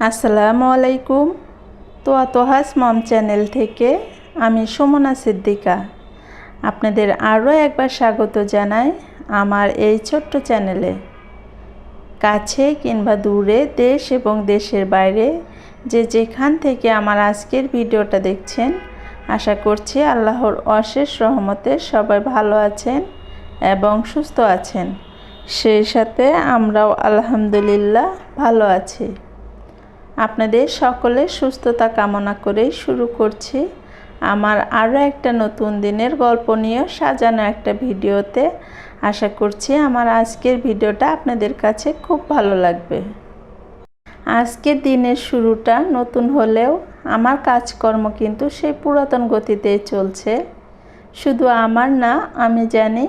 আসসালামু আলাইকুম। তোহাস মম চ্যানেল থেকে আমি সুমনা সিদ্দিকা আপনাদের আরও একবার স্বাগত জানাই আমার এই ছোট্ট চ্যানেলে। কাছে কিংবা দূরে, দেশ এবং দেশের বাইরে যে যেখান থেকে আমার আজকের ভিডিওটা দেখছেন, আশা করছি আল্লাহর অশেষ রহমতে সবাই ভালো আছেন এবং সুস্থ আছেন। সেই সাথে আমরাও আলহামদুলিল্লাহ ভালো আছি। আপনাদের সকলের সুস্থতা কামনা করেই শুরু করছি আমার আরও একটা নতুন দিনের গল্প নিয়ে সাজানো একটা ভিডিওতে। আশা করছি আমার আজকের ভিডিওটা আপনাদের কাছে খুব ভালো লাগবে। আজকের দিনের শুরুটা নতুন হলেও আমার কাজকর্ম কিন্তু সেই পুরাতন গতিতেই চলছে। শুধু আমার না, আমি জানি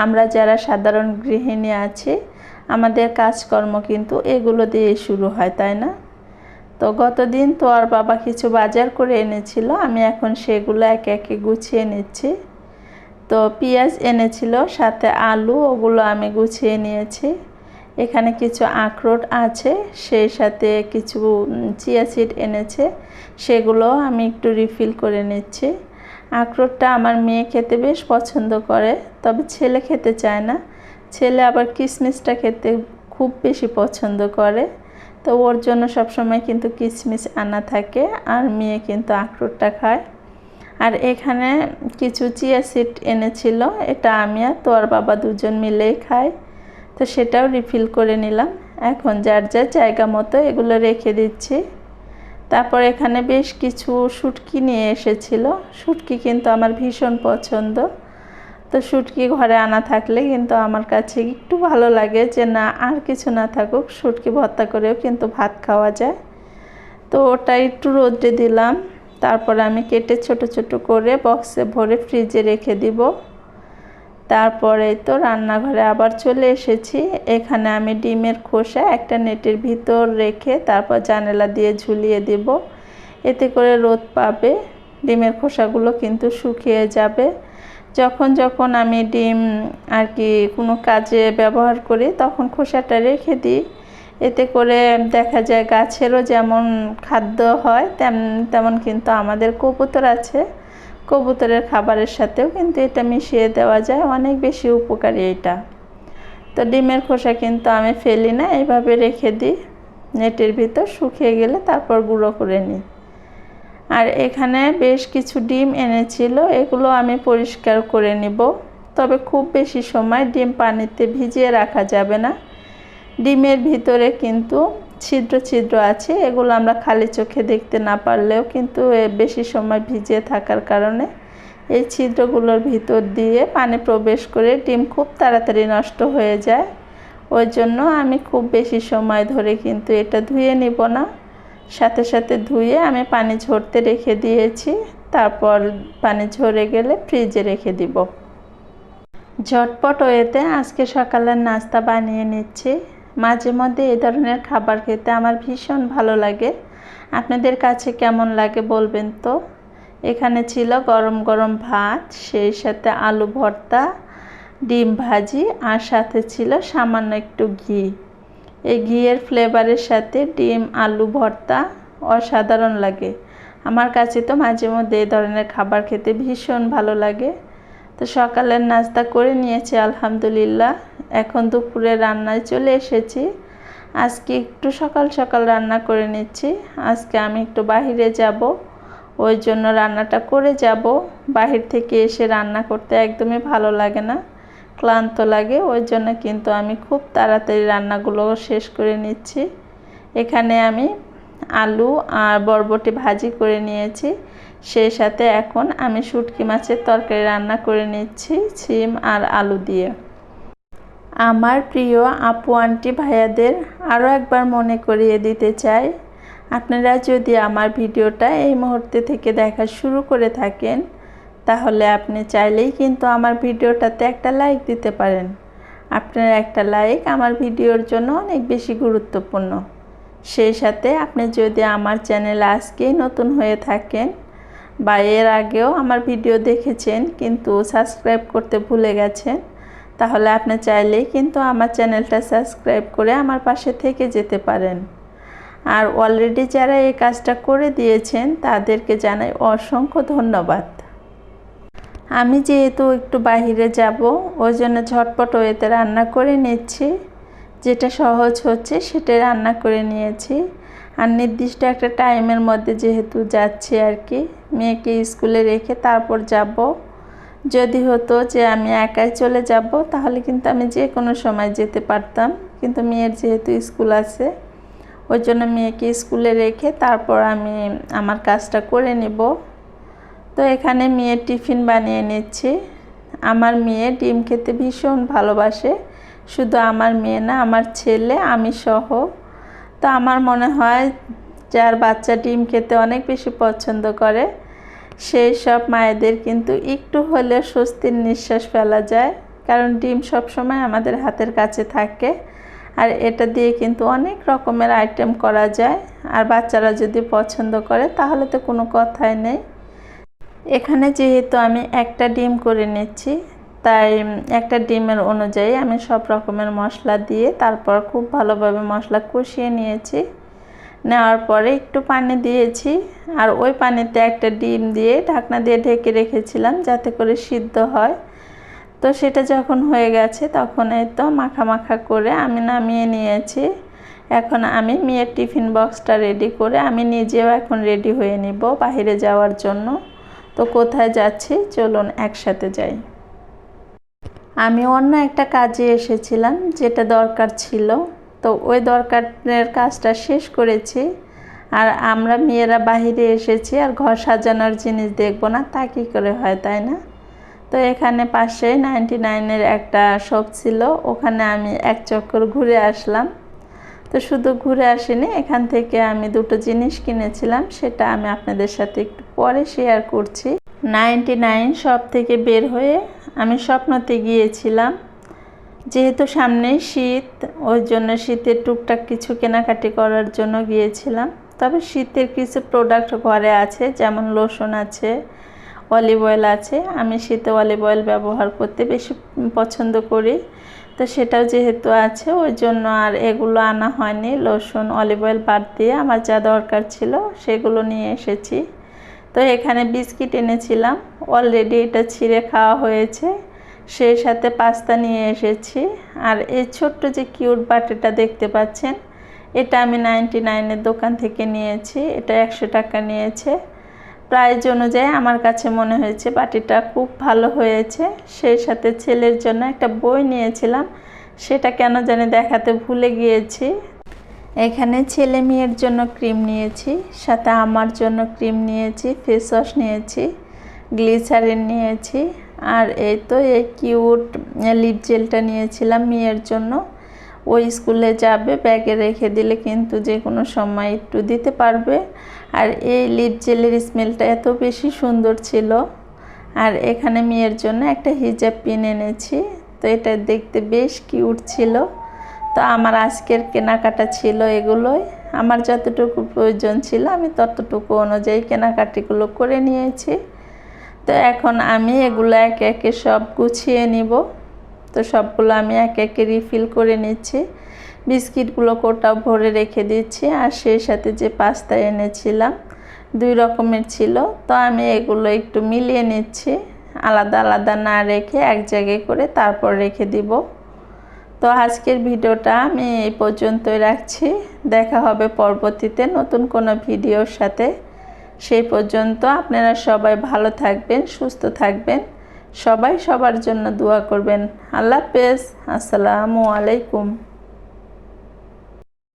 আমরা যারা সাধারণ গৃহিণী আছি আমাদের কাজকর্ম কিন্তু এগুলো দিয়ে শুরু হয়, তাই না? তো গতদিন তো আর বাবা কিছু বাজার করে এনেছিল, আমি এখন সেগুলো একে একে গুছিয়ে নিচ্ছি। তো পেঁয়াজ এনেছিল, সাথে আলু, ওগুলো আমি গুছিয়ে নিয়েছি। এখানে কিছু আখরোট আছে, সেই সাথে কিছু চিয়া সিড এনেছে, সেগুলো আমি একটু রিফিল করে নিচ্ছি। আখরোটটা আমার মেয়ে খেতে বেশ পছন্দ করে, তবে ছেলে খেতে চায় না। ছেলে আবার কিশমিশটা খেতে খুব বেশি পছন্দ করে, তো ওর জন্য সবসময় কিন্তু কিশমিশ আনা থাকে, আর মেয়ে কিন্তু আখরোটটা খায়। আর এখানে কিছু চিয়া সিড এনেছিল, এটা আমি আর তোর বাবা দুজন মিলেই খাই, তো সেটাও রিফিল করে নিলাম। এখন যার যার জায়গা মতো এগুলো রেখে দিচ্ছি। তারপর এখানে বেশ কিছু শুটকি নিয়ে এসেছিল। শুটকি কিন্তু আমার ভীষণ পছন্দ, তো শুটকি ঘরে আনা থাকলে কিন্তু আমার কাছে একটু ভালো লাগে যে না, আর কিছু না থাকুক, শুটকি ভর্তা করেও কিন্তু ভাত খাওয়া যায়। তো ওটা একটু রোদে দিলাম, তারপর আমি কেটে ছোট ছোট করে বক্সে ভরে ফ্রিজে রেখে দিব। তারপরে তো রান্নাঘরে আবার চলে এসেছি। এখানে আমি ডিমের খোসা একটা নেটের ভিতর রেখে তারপর জানালা দিয়ে ঝুলিয়ে দেব, এতে করে রোদ পাবে, ডিমের খোসাগুলো কিন্তু শুকিয়ে যাবে। যখন যখন আমি ডিম আর কি কোনো কাজে ব্যবহার করি তখন খোসাটা রেখে দিই, এতে করে দেখা যায় গাছেরও যেমন খাদ্য হয় তেমন কিন্তু আমাদের কবুতর আছে, কবুতরের খাবারের সাথেও কিন্তু এটা মিশিয়ে দেওয়া যায়, অনেক বেশি উপকারী এটা। তো ডিমের খোসা কিন্তু আমি ফেলি না, এইভাবে রেখে দিই, নেটের ভিতর শুকিয়ে গেলে তারপর গুঁড়ো করে নিই। আর এখানে বেশ কিছু ডিম এনেছিল, এগুলো আমি পরিষ্কার করে নিব। তবে খুব বেশি সময় ডিম পানিতে ভিজিয়ে রাখা যাবে না। ডিমের ভিতরে কিন্তু ছিদ্র ছিদ্র আছে, এগুলো আমরা খালি চোখে দেখতে না পারলেও কিন্তু বেশি সময় ভিজিয়ে থাকার কারণে এই ছিদ্রগুলোর ভিতর দিয়ে পানি প্রবেশ করে ডিম খুব তাড়াতাড়ি নষ্ট হয়ে যায়। ওই জন্য আমি খুব বেশি সময় ধরে কিন্তু এটা ধুয়ে নিব না, সাথে সাথে ধুয়ে আমি পানি ঝরতে রেখে দিয়েছি। তারপর পানি ঝরে গেলে ফ্রিজে রেখে দিব। ঝটপট ওয়েতে আজকে সকালের নাস্তা বানিয়ে নিচ্ছি। মাঝে মধ্যে এই ধরনের খাবার খেতে আমার ভীষণ ভালো লাগে, আপনাদের কাছে কেমন লাগে বলবেন তো। এখানে ছিল গরম গরম ভাত, সেই সাথে আলু ভর্তা, ডিম ভাজি, আর সাথে ছিল সামান্য একটু ঘি। এই ঘিয়ের ফ্লেভারের সাথে ডিম আলু ভর্তা অসাধারণ লাগে। আমার কাছে তো মাঝে মধ্যে এই ধরনের খাবার খেতে ভীষণ ভালো লাগে। তো সকালের নাস্তা করে নিয়েছি আলহামদুলিল্লাহ। এখন দুপুরে রান্নায় চলে এসেছি। আজকে একটু সকাল সকাল রান্না করে নিচ্ছি। আজকে আমি একটু বাহিরে যাব, ওই জন্য রান্নাটা করে যাব। বাহির থেকে এসে রান্না করতে একদমই ভালো লাগে না, ক্লান্ত লাগে, ওই জন্য কিন্তু আমি খুব তাড়াতাড়ি রান্নাগুলো শেষ করে নিচ্ছি। এখানে আমি আলু আর বরবটি ভাজি করে নিয়েছি, সেই সাথে এখন আমি শুটকি মাছের তরকারি রান্না করে নিচ্ছি সিম আর আলু দিয়ে। আমার প্রিয় আপু আন্টি ভাইয়াদের আরও একবার মনে করিয়ে দিতে চাই, আপনারা যদি আমার ভিডিওটা এই মুহূর্তে থেকে দেখা শুরু করে থাকেন তাহলে আপনি চাইলেই কিন্তু আমার ভিডিওটাতে একটা লাইক দিতে পারেন। আপনার একটা লাইক আমার ভিডিওর জন্য অনেক বেশি গুরুত্বপূর্ণ। সেই সাথে আপনি যদি আমার চ্যানেলে আজকেই নতুন হয়ে থাকেন বা এর আগেও আমার ভিডিও দেখেছেন কিন্তু সাবস্ক্রাইব করতে ভুলে গেছেন, তাহলে আপনি চাইলেই কিন্তু আমার চ্যানেলটা সাবস্ক্রাইব করে আমার পাশে থেকে যেতে পারেন। আর অলরেডি যারা এই কাজটা করে দিয়েছেন তাদেরকে জানাই অসংখ্য ধন্যবাদ। আমি যেহেতু একটু বাইরে যাব, ওই জন্য ঝটপট ওয়েতে রান্না করে নিচ্ছি। যেটা সহজ হচ্ছে সেটা রান্না করে নিয়েছি। আর নির্দিষ্ট একটা টাইমের মধ্যে যেহেতু যাচ্ছি আর কি, মেয়েকে স্কুলে রেখে তারপর যাব। যদি হতো যে আমি একাই চলে যাব তাহলে কিন্তু আমি যে কোনো সময় যেতে পারতাম, কিন্তু মেয়ের যেহেতু স্কুল আছে ওই জন্য মেয়েকে স্কুলে রেখে তারপর আমি আমার কাজটা করে নেব। তো এখানে মেয়ের টিফিন বানিয়ে নিচ্ছি। আমার মেয়ে ডিম খেতে ভীষণ ভালোবাসে, শুধু আমার মেয়ে না, আমার ছেলে, আমি সহ। তো আমার মনে হয় যার বাচ্চা ডিম খেতে অনেক বেশি পছন্দ করে সেই সব মায়েদের কিন্তু একটু হলেও স্বস্তির নিঃশ্বাস ফেলা যায়, কারণ ডিম সবসময় আমাদের হাতের কাছে থাকে। আর এটা দিয়ে কিন্তু অনেক রকমের আইটেম করা যায়, আর বাচ্চারা যদি পছন্দ করে তাহলে তো কোনো কথাই নেই। এখানে যেহেতু আমি একটা ডিম করে নিচ্ছি, তাই একটা ডিমের অনুযায়ী আমি সব রকমের মশলা দিয়ে তারপর খুব ভালোভাবে মশলা কষিয়ে নিয়েছি। নেওয়ার পরে একটু পানি দিয়েছি, আর ওই পানিতে একটা ডিম দিয়ে ঢাকনা দিয়ে ঢেকে রেখেছিলাম যাতে করে সিদ্ধ হয়। তো সেটা যখন হয়ে গেছে তখন এই তো মাখা মাখা করে আমি নামিয়ে নিয়েছি। এখন আমি মেয়ের টিফিন বক্সটা রেডি করে আমি নিজেও এখন রেডি হয়ে নিব বাইরে যাওয়ার জন্য। তো কোথায় যাচ্ছি চলুন একসাথে যাই। আমি অন্য একটা কাজে এসেছিলাম যেটা দরকার ছিল, তো ওই দরকারের কাজটা শেষ করেছি। আর আমরা মেয়েরা বাইরে এসেছি আর ঘর সাজানোর জিনিস দেখব না, তা কী করে হয়, তাই না? তো এখানে পাশে 99-এর একটা শপ ছিল, ওখানে আমি এক চক্কর ঘুরে আসলাম। তো শুধু ঘুরে আসিনি, এখান থেকে আমি দুটো জিনিস কিনেছিলাম, সেটা আমি আপনাদের সাথে একটু পরে শেয়ার করছি। 99 শপ থেকে বের হয়ে আমি স্বপ্নতে গিয়েছিলাম। যেহেতু সামনেই শীত, ওই জন্য শীতের টুকটাক কিছু কেনাকাটি করার জন্য গিয়েছিলাম। তবে শীতের কিছু প্রোডাক্ট ঘরে আছে, যেমন লোশন আছে, অলিভ অয়েল আছে। আমি শীতে অলিভ অয়েল ব্যবহার করতে বেশি পছন্দ করি, তো সেটাও যেহেতু আছে ওই জন্য আর এগুলো আনা হয়নি। লোশন অলিভ অয়েল বাদ দিয়ে আমার যা দরকার ছিল সেগুলো নিয়ে এসেছি। তো এখানে বিস্কিট এনেছিলাম, অলরেডি এটা ছিঁড়ে খাওয়া হয়েছে। সেই সাথে পাস্তা নিয়ে এসেছি। আর এই ছোট্ট যে কিউট বাটিটা দেখতে পাচ্ছেন, এটা আমি 99-এর দোকান থেকে নিয়েছি। এটা 100 টাকা নিয়েছে। প্রাইস অনুযায়ী আমার কাছে মনে হয়েছে বাটিটা খুব ভালো হয়েছে। সেই সাথে ছেলের জন্য একটা বই নিয়েছিলাম, সেটা কেন জানি দেখাতে ভুলে গিয়েছি। এখানে ছেলে মেয়ের জন্য ক্রিম নিয়েছি, সাথে আমার জন্য ক্রিম নিয়েছি, ফেস ওয়াশ নিয়েছি, গ্লিসারিন নিয়েছি। আর এই তো এই কিউট লিপ জেলটা নিয়েছিলাম মেয়ের জন্য। ওই স্কুলে যাবে, ব্যাগে রেখে দিলে কিন্তু যে কোনো সময় একটু দিতে পারবে। আর এই লিপ জেলের স্মেলটা এত বেশি সুন্দর ছিল। আর এখানে মেয়ের জন্য একটা হিজাব পিন এনেছি, তো এটা দেখতে বেশ কিউট ছিল। তো আমার আজকের কেনাকাটা ছিল এগুলোই। আমার যতটুকু প্রয়োজন ছিল আমি ততটুকু অনুযায়ী কেনাকাটিগুলো করে নিয়েছি। তো এখন আমি এগুলো একে একে সব গুছিয়ে নিব। তো সবগুলো আমি একে একে রিফিল করে নিচ্ছি। বিস্কিটগুলো কোটাও ভরে রেখে দিচ্ছি। আর সেই সাথে যে পাস্তা এনেছিলাম 2 রকমের ছিল, তো আমি এগুলো একটু মিলিয়ে নিচ্ছি, আলাদা আলাদা না রেখে এক জায়গায় করে তারপর রেখে দিব। তো আজকের ভিডিওটা আমি এই পর্যন্তই রাখছি। দেখা হবে পরবর্তীতে নতুন কোনো ভিডিওর সাথে। সেই পর্যন্ত আপনারা সবাই ভালো থাকবেন, সুস্থ থাকবেন। সবাই সবার জন্য দোয়া করবেন। আল্লাহ হাফেজ। আসসালামু আলাইকুম।